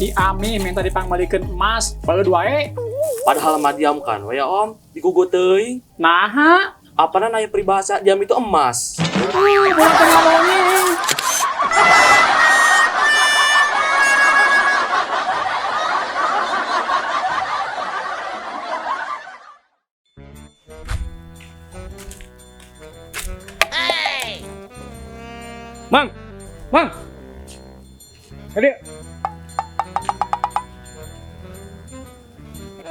si Ami minta dipanggmalikeun emas, baeud wae. Padahal mah diam kan, ya om, digugu teuing. Naha? Apana naya peribahasa diam itu emas. Bulan tengah ngomongin. Mang, Mang, Hadi.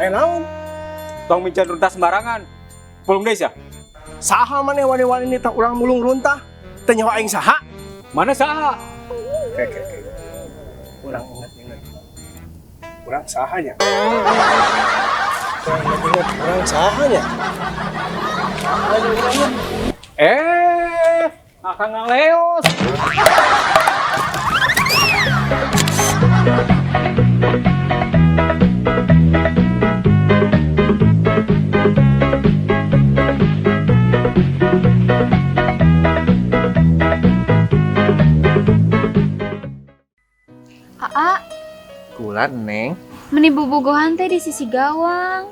Naon? Tong mincan runtah sembarangan. Pulung deus ya? Saha maneh wani-wani ini tak urang mulung runtah? Teu nyawa aing saha? Mana saha? Oke. Urang ingat. Urang sahanya. Urang sahanya. Akang ngaleos. Aa, Kulan, Neng. meni bobogohan teh di sisi gawang.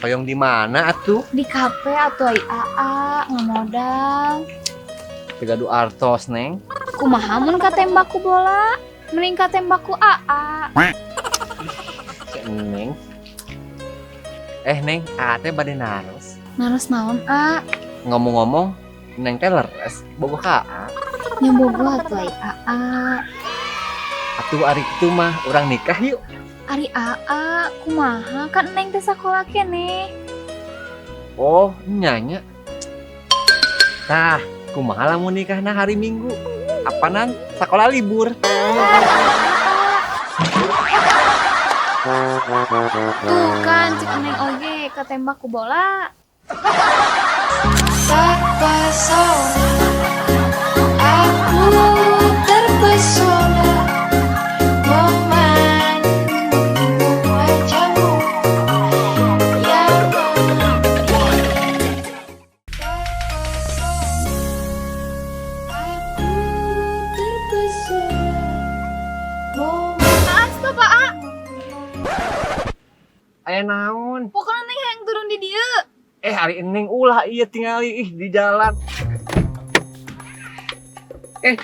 Hoyong di mana atuh? Di kafe atau ai Aa, ngamodal. Tegadu artos, Neng. Kumaha mun katembaku bola? Mending katembaku Aa. Neng. Neng, teh bade naros. Naros naon, A? Ngomong-ngomong, Neng teh leres bogoh ka. Nyabogo atuh ai Aa. Atuh ari kitu mah urang nikah yuk. Ari Aa, kumaha kan Neng teh sakola keneh. Oh, nyanya. Tah, kumaha lamun nikahna hari Minggu? Apanan sakola libur. Tuh kan cik Neng oge katembaku bola. Tak pesona, aku terpesona memandang wajahmu yang aku terpesona. Stop Aa. Aya naon? Pokoknya Neng yang turun di dieu. Hari Neng ulah iya tingali di jalan. Neng,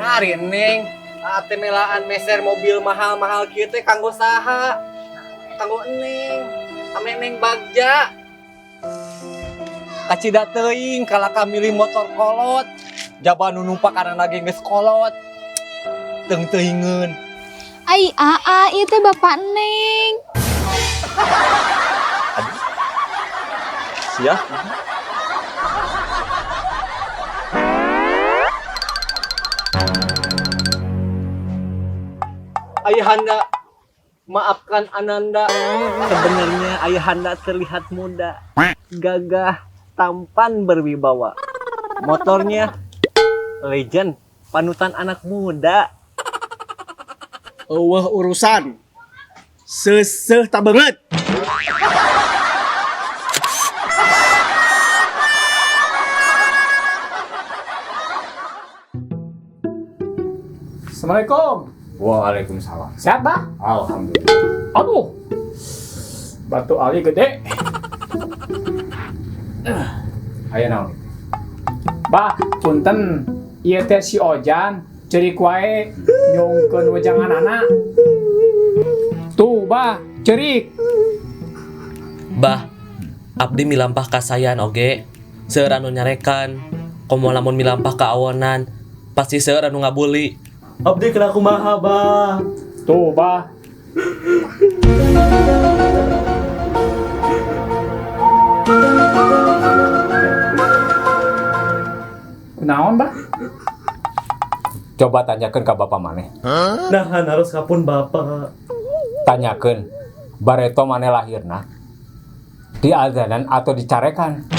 hari Neng, melaan meser mobil mahal-mahal kieu teh kanggo saha? Kanggo Neng, ame Neng bagja. Kacida teuing kalaka milih motor kolot. Jaba nu numpak kana lagi geus kolot. Teung teuingeun. Ai Aa, ieu teh bapak Neng. Sia. Ayahanda, maafkan Ananda. Sebenarnya Ayahanda terlihat muda, gagah, tampan, berwibawa. Motornya legend, panutan anak muda. Eueuh urusan. Seuseuh tak banget. Assalamualaikum. Waalaikumsalam. Sehat, Bah? Alhamdulillah. Aduh. Batu ali gede. Aya naon? Bah, punten. Ieu teh si Ojan cerik wae nyungkeun wejangan anak. Tuh, Bah, cerik. Bah, abdi milampah kasayan oge. Seueur anu nyarekan. Komo lamun milampah ka awonan, pasti seueur anu ngabuli. Abdi kena kumaha, Bah? Tuh, Bah. Kunaon, Bah? Coba tanyakan ke bapak maneh. Nah, harus kapun Bapak. Tanyakan bareto maneh lahirna di azanan atau dicarekan.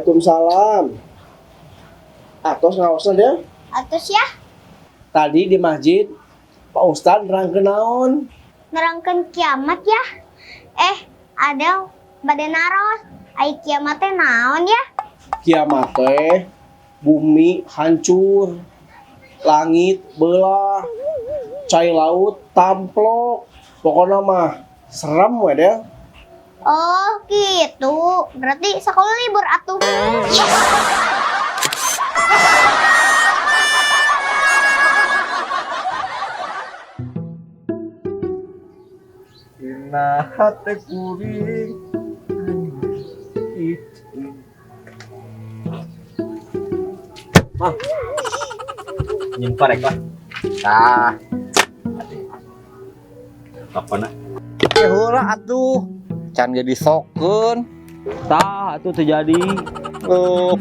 Waalaikumsalam. Atos ngawasan ya. Atus ya, Tadi di masjid Pak Ustadz nerangkeun naon? nerangkeun kiamat ya. Ada badan naros. Ai kiamat teh naon ya? Kiamat teh bumi hancur, langit belah, cai laut tamplok. Pokoknya mah serem we deh. Oh gitu, berarti sekolah libur atuh. Dina hate kuring Nyimpa rek lah. Tah, Apa nak? heula atuh. Can jadi sokeun. Tah atuh terjadi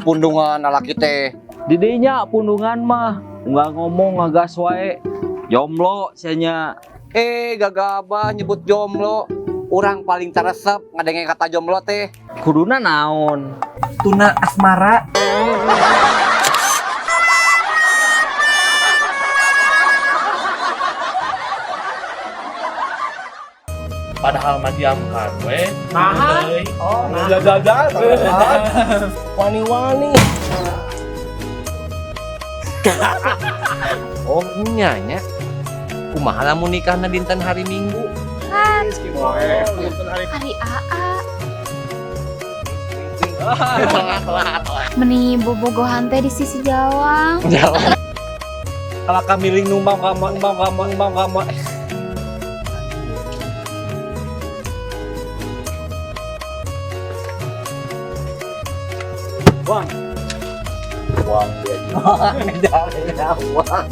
Pundungan lalaki teh. didinya pundungan mah nggak ngomong ngagas wae jomblo nya. Gagabah nyebut jomblo. Orang paling taresep ngadenge kata jomblo teh. Kuduna naon Tuna asmara. Padahal mah diamkan we. Nahan. Oh, jajan. Wani-wani. Oh nyanya. Kumaha lamun nikahna dinten hari Minggu? Kan hari AA. Meni bobogohan teh di sisi Jawang. Kalau kami ling numbang kama. Uang dia. Uang.